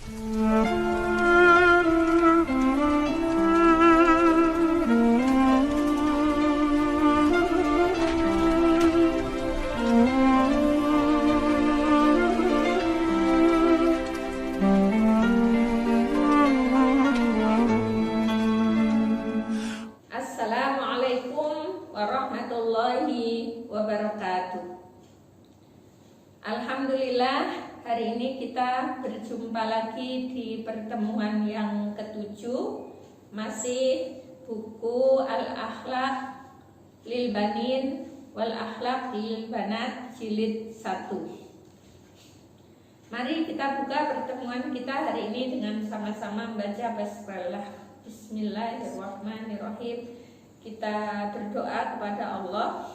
Assalamualaikum warahmatullahi wabarakatuh. Alhamdulillah, hari ini kita berjumpa lagi di pertemuan yang ketujuh, masih buku Al-Akhlaq lil Banin wal Akhlaq lil Banat jilid 1. Mari kita buka pertemuan kita hari ini dengan sama-sama membaca basmalah. Bismillahirrahmanirrahim. Kita berdoa kepada Allah.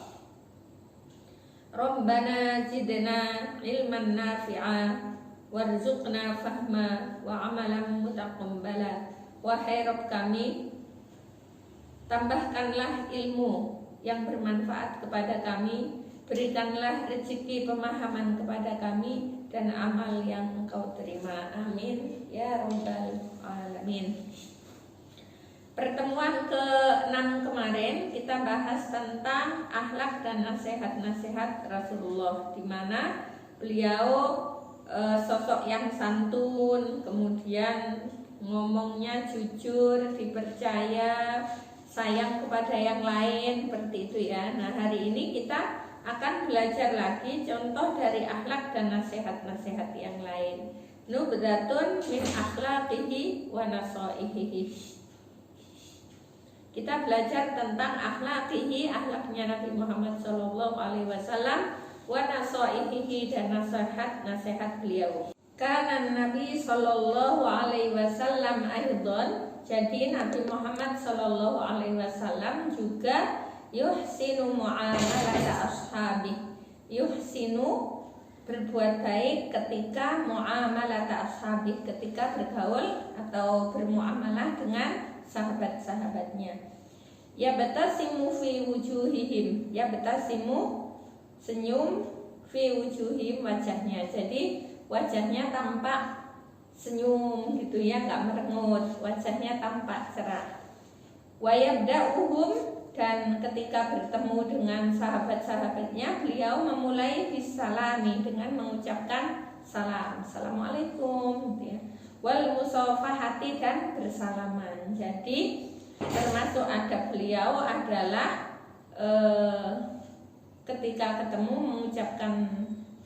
Rabbana zidna ilman nafi'a warzuqna fahma wa amalan mutaqabbala. Wahai Rabb kami, tambahkanlah ilmu yang bermanfaat kepada kami, berikanlah rezeki pemahaman kepada kami dan amal yang Engkau terima. Amin ya rabbal alamin. Pertemuan ke-6 kemarin kita bahas tentang akhlak dan nasihat-nasihat Rasulullah, di mana beliau sosok yang santun, kemudian ngomongnya jujur, dipercaya, sayang kepada yang lain, seperti itu ya. Nah, hari ini kita akan belajar lagi contoh dari akhlak dan nasihat-nasihat yang lain. Nubdatun min akhlaqihi wa nasaihihi. Kita belajar tentang akhlaqihi, akhlaknya Nabi Muhammad SAW, wa nasaihihi, dan nasihat beliau. Karena Nabi SAW aidan, jadi Nabi Muhammad SAW juga yuhsinu mu'amalata ashabi. Yuhsinu, berbuat baik ketika mu'amalata ashabi, ketika bergaul atau bermuamalah dengan sahabat-sahabatnya. Ya batasimu fi wujuhihim, ya batasimu, senyum, fi wujuhihim, wajahnya. Jadi wajahnya tampak senyum gitu ya, nggak merengut, wajahnya tampak cerah. Wa yabda'uhum, dan ketika bertemu dengan sahabat-sahabatnya, beliau memulai bisalami, dengan mengucapkan salam, assalamualaikum gitu ya. Wal musafahati, dan bersalaman. Jadi termasuk adab beliau adalah ketika ketemu mengucapkan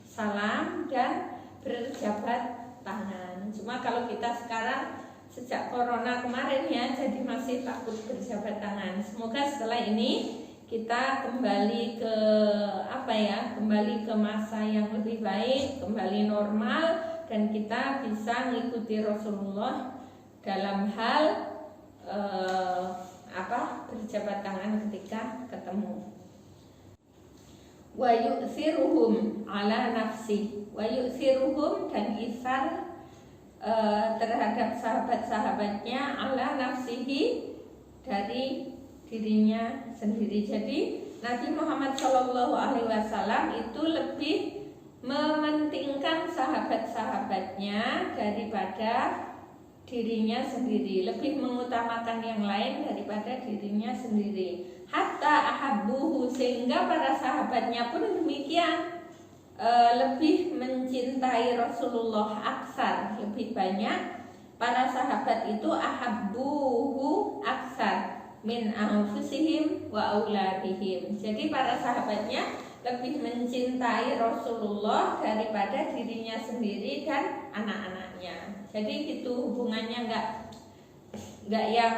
salam dan berjabat tangan. Cuma kalau kita sekarang sejak corona kemarin ya, jadi masih takut berjabat tangan. Semoga setelah ini kita kembali ke kembali ke masa yang lebih baik, kembali normal, dan kita bisa mengikuti Rasulullah dalam hal berjabat tangan ketika ketemu. Wa yu'thiruhum ala nafsi, wa yu'thiruhum, dan isar terhadap sahabat-sahabatnya, ala nafsihi, dari dirinya sendiri. Jadi Nabi Muhammad SAW itu lebih mementingkan sahabat-sahabatnya daripada dirinya sendiri, lebih mengutamakan yang lain daripada dirinya sendiri. Hatta ahabbuhu, sehingga para sahabatnya pun demikian, lebih mencintai Rasulullah aksar, lebih banyak. Para sahabat itu ahabbuhu aksar min anfusihim wa auladihim. Jadi para sahabatnya lebih mencintai Rasulullah daripada dirinya sendiri dan anak-anaknya. Jadi gitu hubungannya, nggak yang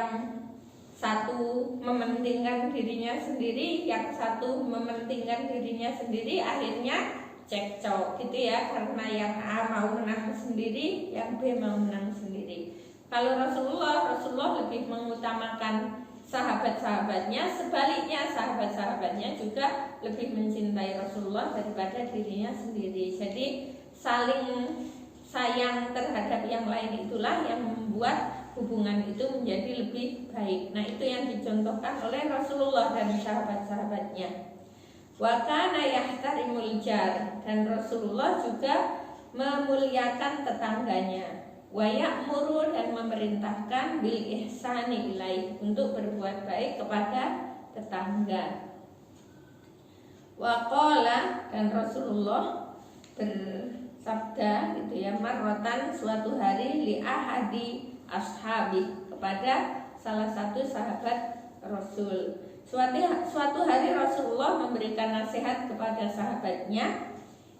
satu mementingkan dirinya sendiri, yang satu mementingkan dirinya sendiri, akhirnya cekcok gitu ya, karena yang A mau menang sendiri, yang B mau menang sendiri. Kalau Rasulullah lebih mengutamakan sahabat-sahabatnya, sebaliknya sahabat-sahabatnya juga lebih mencintai Rasulullah daripada dirinya sendiri. Jadi saling sayang terhadap yang lain itulah yang membuat hubungan itu menjadi lebih baik. Nah, itu yang dicontohkan oleh Rasulullah dan sahabat-sahabatnya. Wa kana yahtarimul jar, dan Rasulullah juga memuliakan tetangganya. wa ya'muru dan memerintahkan bil ihsani ilaih untuk berbuat baik kepada tetangga. Wa qala dan Rasulullah bersabda gitu ya, marratan suatu hari li ahadi ashabi kepada salah satu sahabat Rasul. Suatu hari Rasulullah memberikan nasihat kepada sahabatnya,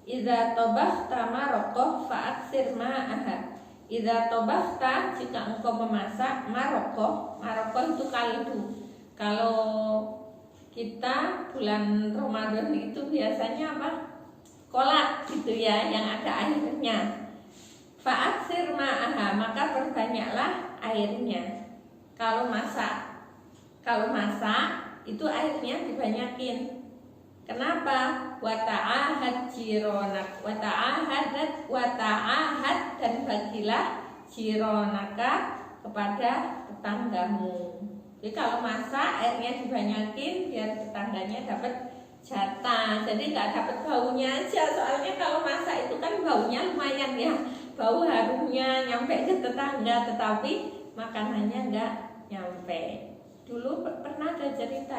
idza tabakhta maraqah fa'aksir ma'aha. Idza tabakhta, jika engkau memasak maraqah itu kaldu. Kalau kita bulan Ramadan itu biasanya apa? Kolak gitu ya, yang ada airnya. Fa'aksir ma'aha, maka perbanyaklah airnya. Kalau masak itu airnya dibanyakin. Kenapa? Wata'ahad jironak, wata'ahad dan bagilah jironaka kepada tetanggamu. Jadi kalau masak airnya dibanyakin biar tetangganya dapat jatah. Jadi nggak dapat baunya aja. Soalnya kalau masak itu kan baunya lumayan ya, bau harumnya nyampe ke tetangga, tetapi makanannya nggak nyampe. Dulu pernah ada cerita,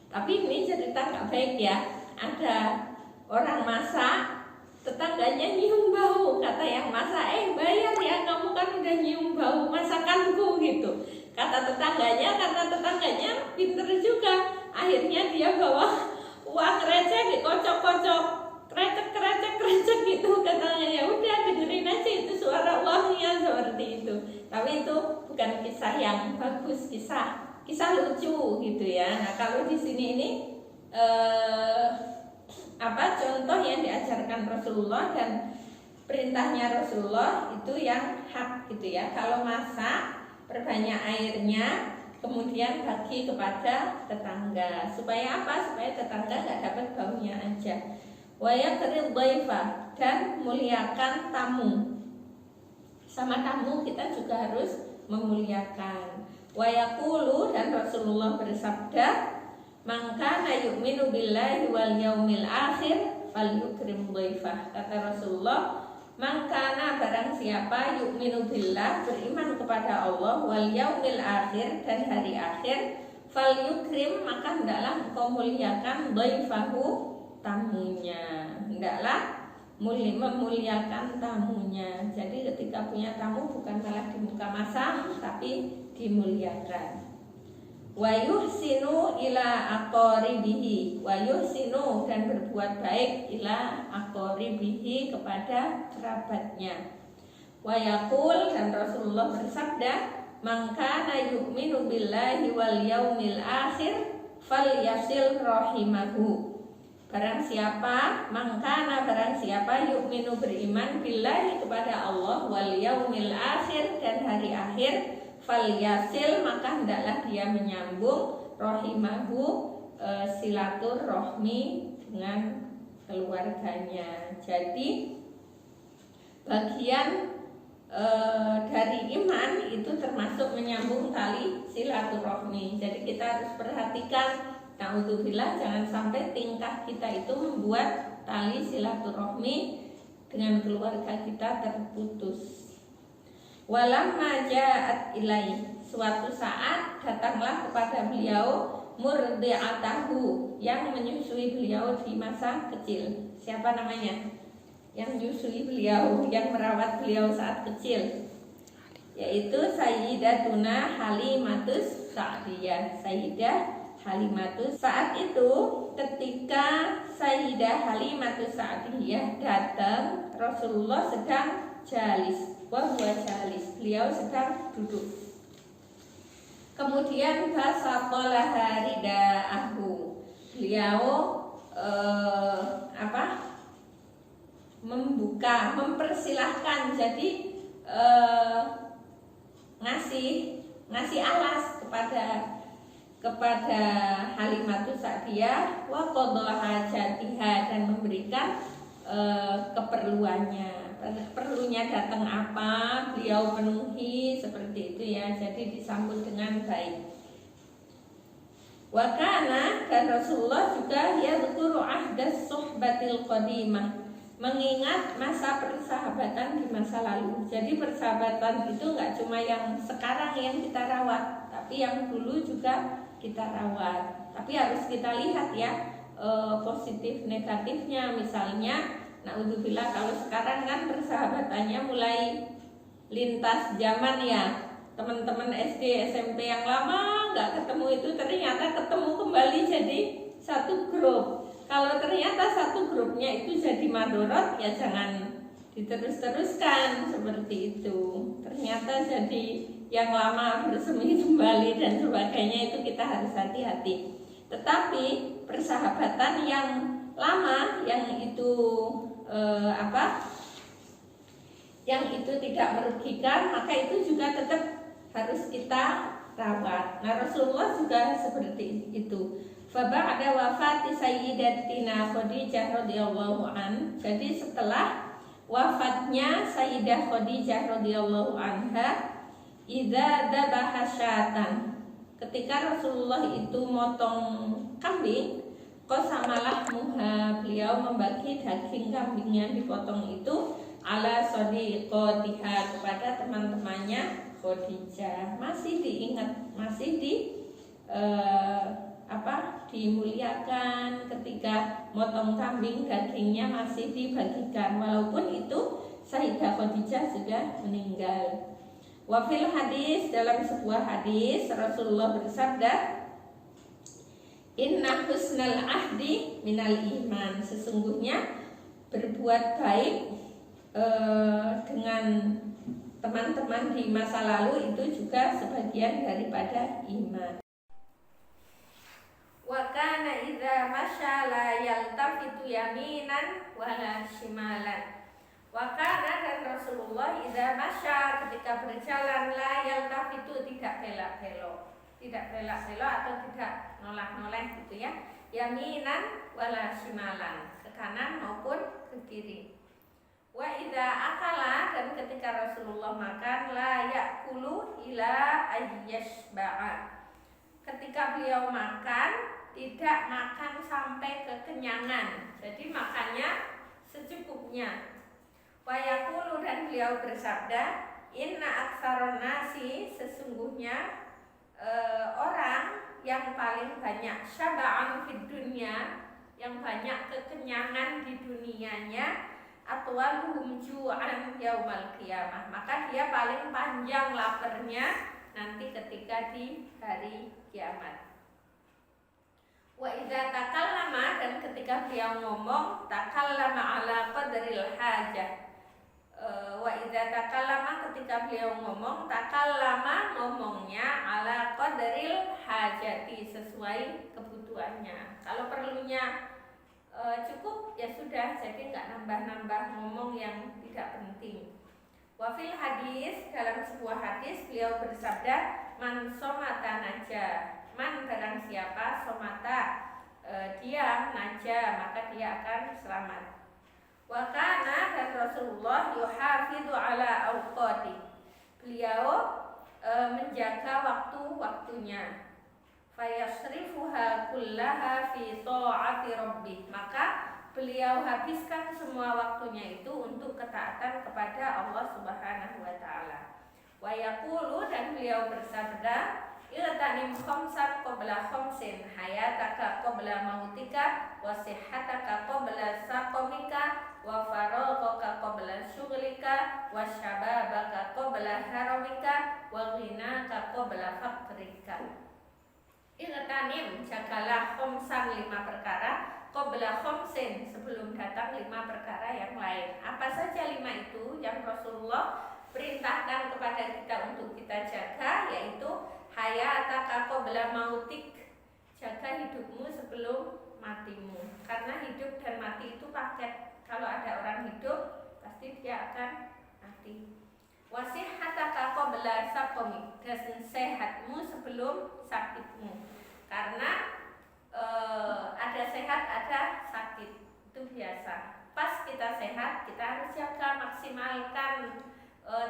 tapi ini cerita nggak baik ya. Ada orang masak, tetangganya nyium bau. Kata yang masak, bayar ya, kamu kan udah nyium bau masakanku gitu. Kata tetangganya, karena tetangganya pinter juga, akhirnya dia bawa uang receh, dikocok-kocok, krecek gitu. Katanya ya udah dengerin aja itu suara uangnya, seperti itu. Tapi itu bukan kisah yang bagus, kisah lucu gitu ya. Nah kalau di sini ini contoh yang diajarkan Rasulullah dan perintahnya Rasulullah itu yang hak gitu ya. Kalau masak perbanyak airnya, kemudian bagi kepada tetangga. Supaya apa? Supaya tetangga nggak dapat baunya aja. Wa yakrim dhaifah, dan muliakan tamu. Sama tamu kita juga harus memuliakan. Wa yaqulu, dan Rasulullah bersabda, man kana yu'minu billahi wal yaumil akhir falyukrim dhaifah. Kata Rasulullah, man kana, barang siapa, yu'minu billah, beriman kepada Allah, wal yaumil akhir, dan hari akhir, falyukrim, maka hendaklah engkau muliakan dhaifahu, tamunya. Hendaklah memuliakan tamunya. Jadi ketika punya tamu bukan malah di muka masam, tapi dimuliakan. Wa yuhsinu ila aqaribihi, wa yuhsinu, dan berbuat baik ila aqaribihi, kepada kerabatnya. Wa yaqul, dan Rasulullah bersabda, man kana yu'minu billahi wal yaumil akhir falyasil rahimahu. Barang siapa, mangkana, barang siapa, yu'minu, beriman, billahi, kepada Allah, wal yaumil akhir, dan hari akhir, falyasil, maka hendaklah dia menyambung, rahimahu, silaturahmi dengan keluarganya. Jadi bagian dari iman itu termasuk menyambung tali silaturahmi. Jadi kita harus perhatikan, na'udzubillah, jangan sampai tingkah kita itu membuat tali silaturahmi dengan keluarga kita terputus. Walamma ja'at ilaih, suatu saat datanglah kepada beliau murdi'atahu, yang menyusui beliau di masa kecil. Siapa namanya? Yang menyusui beliau, yang merawat beliau saat kecil, yaitu Sayyidatuna Halimatus Sa'diyah. Sayyidah Halimatus. Saat itu ketika Sayyidah Halimatus Sa'diyah datang, Rasulullah sedang jalis, beliau sedang duduk. Kemudian basaqalaha ridaahu, beliau mempersilahkan, jadi ngasih alas kepada Halimatus Sa'diyah, wa qadha hajatiha, dan memberikan keperluannya. Perlunya datang apa, beliau penuhi, seperti itu ya. Jadi disambut dengan baik. Wa kana, dan Rasulullah juga yadhkuru ahdas suhbatil qadimah, mengingat masa persahabatan di masa lalu. Jadi persahabatan itu nggak cuma yang sekarang yang kita rawat, tapi yang dulu juga kita rawat. Tapi harus kita lihat ya positif negatifnya. Misalnya, naudzubillah, kalau sekarang kan persahabatannya mulai lintas zaman ya. Teman-teman SD SMP yang lama nggak ketemu itu ternyata ketemu kembali jadi satu grup. Kalau ternyata satu grupnya itu jadi madorot, ya jangan diterus-teruskan seperti itu. Ternyata jadi yang lama bersemi kembali dan sebagainya, itu kita harus hati-hati. Tetapi persahabatan yang lama, yang itu yang itu tidak merugikan, maka itu juga tetap harus kita rawat. Nah, Rasulullah juga seperti itu. Faba'da wafati Sayyidatina Khadijah radhiyallahu an. Jadi setelah wafatnya Sayyidah Khadijah radhiyallahu anha, idza dabaha syatan. Ketika Rasulullah itu motong kambing, qasamalah muha, beliau membagi daging kambing yang dipotong itu ala sadiqatiha, kepada teman-temannya Khadijah. Masih diingat, masih dimuliakan ketika motong kambing, dagingnya masih dibagikan walaupun itu Sayyidah Khadijah sudah meninggal. Wafil hadis, dalam sebuah hadis Rasulullah bersabda, inna husnal ahdi minal iman, sesungguhnya berbuat baik dengan teman-teman di masa lalu itu juga sebagian daripada iman. Wa kana idza masya la yaltafitu yaminan wala shimalan. Wa kana, dan Rasulullah idza masya, ketika berjalan, la yaltafitu, tidak belak-belok. Tidak belak-belok atau tidak noleh-noleh gitu ya. Yaminan wala shimalan, ke kanan maupun ke kiri. Wa idza akala, dan ketika Rasulullah makan, la yakulu ila ayyashba'a, ketika beliau makan tidak makan sampai kekenyangan, jadi makannya secukupnya. Wa yaqulu, dan beliau bersabda, inna aktsaron nasi, sesungguhnya orang yang paling banyak syaba'an fid dunya, yang banyak kekenyangan di dunianya, atwaluhum ju'an yaumal qiyamah, maka dia paling panjang laparnya nanti ketika di hari kiamat. Wa idza takallama, dan ketika beliau ngomong, takallama ala qadril hajah. Wa idza takallama, ketika beliau ngomong, takallama, ngomongnya ala qadril hajati, sesuai kebutuhannya. Kalau perlunya cukup ya sudah, jadi nggak nambah-nambah ngomong yang tidak penting. Wafil hadis, dalam sebuah hadis beliau bersabda, man somata naja, man barang siapa somata diam naja, maka dia akan selamat. Wa kana, dan Rasulullah yuhafidhu ala awqati, beliau menjaga waktu-waktunya. Fayasrifuha kullaha fi ta'ati rabbih, maka beliau habiskan semua waktunya itu untuk ketaatan kepada Allah Subhanahu wa taala. Wa yaqulu, dan beliau bersabda, iltanim khamsan qabla khamsin, hayataka qabla mautika, wa sihhataka qabla saqamika, wa faraghaka qabla syughlika, wa syababaka qabla haramika, wa ghinaka qabla faqrika. Iltanim, jagalah khamsan, 5 perkara, qabla khamsin, sebelum datang 5 perkara yang lain. Apa saja 5 itu yang Rasulullah perintahkan kepada kita untuk kita jaga, yaitu hayataka qabla mautik, jaga hidupmu sebelum matimu. Karena hidup dan mati itu paket. Kalau ada orang hidup, pasti dia akan mati. Wasihhataka qabla saqamik, dan sehatmu sebelum sakitmu. Karena ada sehat, ada sakit, itu biasa. Pas kita sehat, kita harus jaga, maksimalkan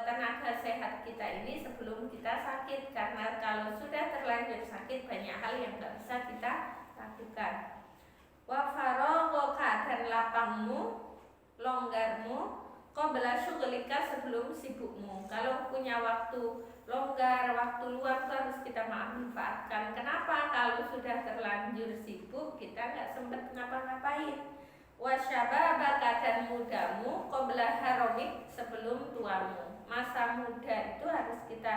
tenaga sehat kita ini sebelum kita sakit. Karena kalau sudah terlanjur sakit, banyak hal yang gak bisa kita lakukan. Wa faraghaka, dan lapangmu, longgarmu, qabla syughlika sebelum sibukmu. Kalau punya waktu longgar, waktu luang itu harus kita manfaatkan. Kenapa? Kalau sudah terlanjur sibuk kita nggak sempat ngapa-ngapain. Wasyababaka, dan mudamu, qabla haramik, sebelum tuamu. Masa muda itu harus kita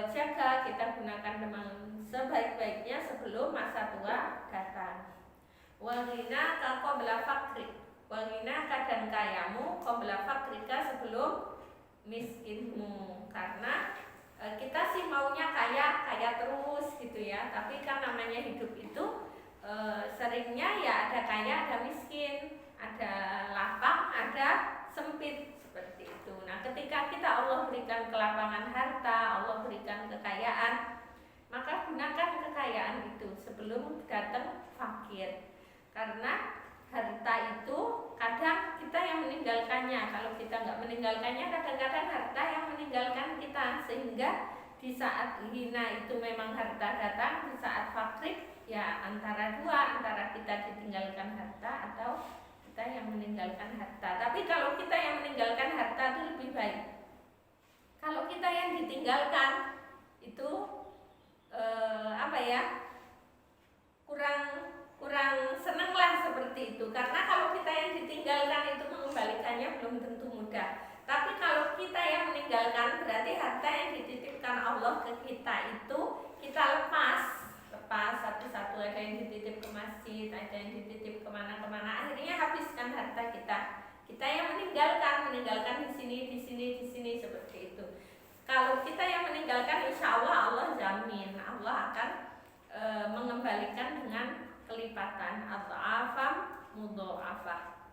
jaga, kita gunakan dengan sebaik-baiknya sebelum masa tua datang. Wa ghinaka qabla faqrik, wa ghinaka, dan kayamu, qabla fakrika, sebelum miskinmu. Karena kita sih maunya kaya terus gitu ya, tapi kan namanya hidup itu seringnya ya ada kaya, ada miskin, ada lapang, ada sempit, seperti itu. Nah, ketika kita Allah berikan kelapangan harta, Allah berikan kekayaan, maka gunakan kekayaan itu sebelum datang fakir. Karena harta itu kadang kita yang meninggalkannya. Kalau kita nggak meninggalkannya, kadang-kadang harta yang meninggalkan kita. Sehingga di saat hina itu memang harta datang, di saat fakir ya antara dua, antara kita ditinggalkan harta atau kita yang meninggalkan harta. Tapi kalau kita yang meninggalkan harta itu lebih baik. Kalau kita yang ditinggalkan itu kurang senang lah seperti itu. Karena kalau kita yang ditinggalkan itu mengembalikannya belum tentu mudah. Tapi kalau kita yang meninggalkan, berarti harta yang dititipkan Allah ke kita itu kita lepas satu-satu. Ada yang dititip ke masjid, ada yang dititip kemana-kemana, akhirnya habiskan harta kita. Kita yang meninggalkan di sini seperti itu. Kalau kita yang meninggalkan, insya Allah jamin Allah akan mengembalikan dengan kelipatan adha'afam mudha'afah,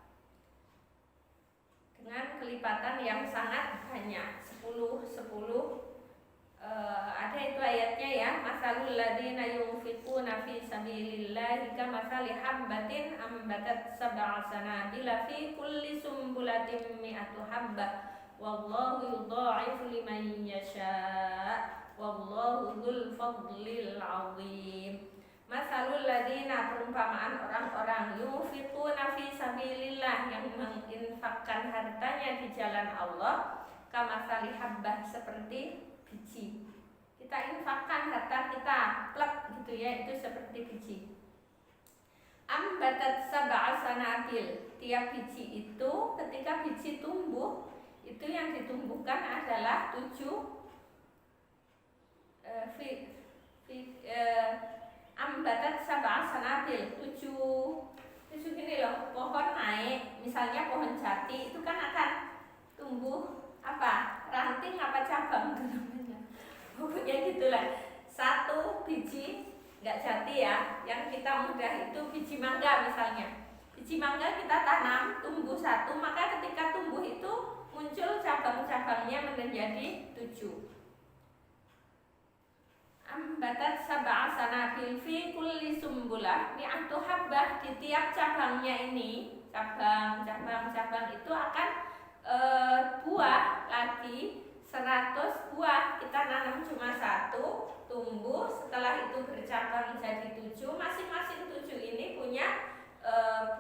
dengan kelipatan yang sangat banyak, 10. Ada itu ayatnya ya, masalul ladina yunfiquna fi sabilillahi kamathali habbatin ambatat sab'a sanabila fi kulli sumbulatin mi'atu habbah wallahu yudha'ifu liman yasha' wallahu dzul fadlil 'azim. Masalul ladina, perumpamaan orang-orang yunfiquna fi sabilillah, yang menginfakkan hartanya di jalan Allah, kamathali habbah, seperti biji. Kita infakkan harta kita, plek gitu ya, itu seperti biji. Ambatat sab'a sanabil, tiap biji itu ketika biji tumbuh, itu yang ditumbuhkan adalah 7 ambatat sab'a sanabil, 7 gini loh, pohon naik, misalnya pohon jati itu kan akan tumbuh apa? Ranting apa cabang itu namanya. Pokoknya gitulah. 1 biji nggak jati ya, yang kita mudah itu biji mangga misalnya. Biji mangga kita tanam, tumbuh 1, maka ketika tumbuh itu muncul cabang-cabangnya menjadi 7. Ambatat sab'a sanabil fi kulli sumbulah mi'atu habbah, di tiap cabangnya ini, cabang itu akan buah lagi 100 buah. Kita nanam cuma 1, tumbuh, setelah itu bercabang jadi 7. Masing-masing 7 ini punya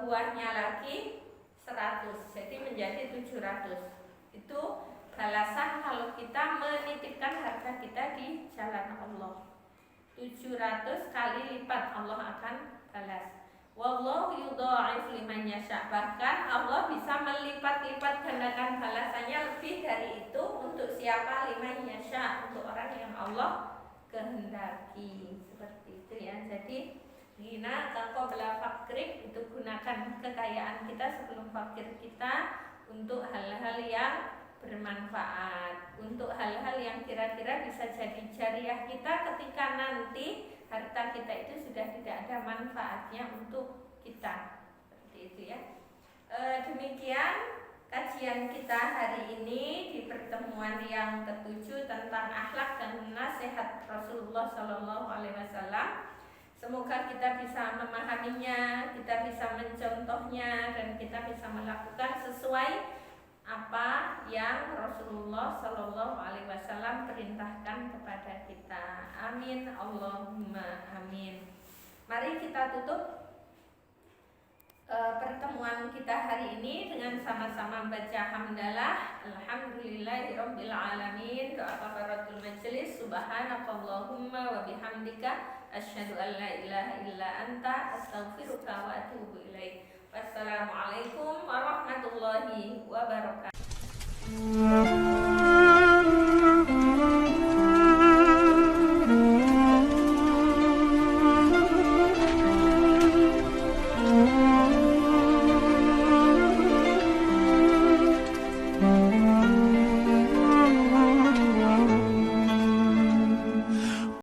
buahnya lagi 100, jadi menjadi 700. Itu balasan kalau kita menitipkan harta kita di jalan Allah. 700 kali lipat Allah akan balas. Wallahu yudha'if liman yasha', bahkan Allah bisa melipat-lipat gandakan balasannya lebih dari itu untuk siapa? Liman yasha', untuk orang yang Allah kehendaki. Seperti itu ya. Jadi gina qabla fakrik, itu gunakan kekayaan kita sebelum fakir kita untuk hal-hal yang bermanfaat, untuk hal-hal yang kira-kira bisa jadi jariah kita ketika nanti harta kita itu sudah tidak ada manfaatnya untuk kita. Seperti itu ya. Demikian kajian kita hari ini di pertemuan yang ke-7 tentang akhlak dan nasihat Rasulullah SAW. Semoga kita bisa memahaminya, kita bisa mencontohnya, dan kita bisa melakukan sesuai apa yang Rasulullah SAW perintahkan kepada kita. Amin, Allahumma amin. Mari kita tutup pertemuan kita hari ini dengan sama-sama baca hamdalah. Alhamdulillahirabbil alamin. Doa kafaratul majelis. Subhanakallahumma wa bihamdika asyhadu an la ilaha illa anta astaghfiruka wa atubu ilaik. Wassalamualaikum warahmatullahi wabarakatuh.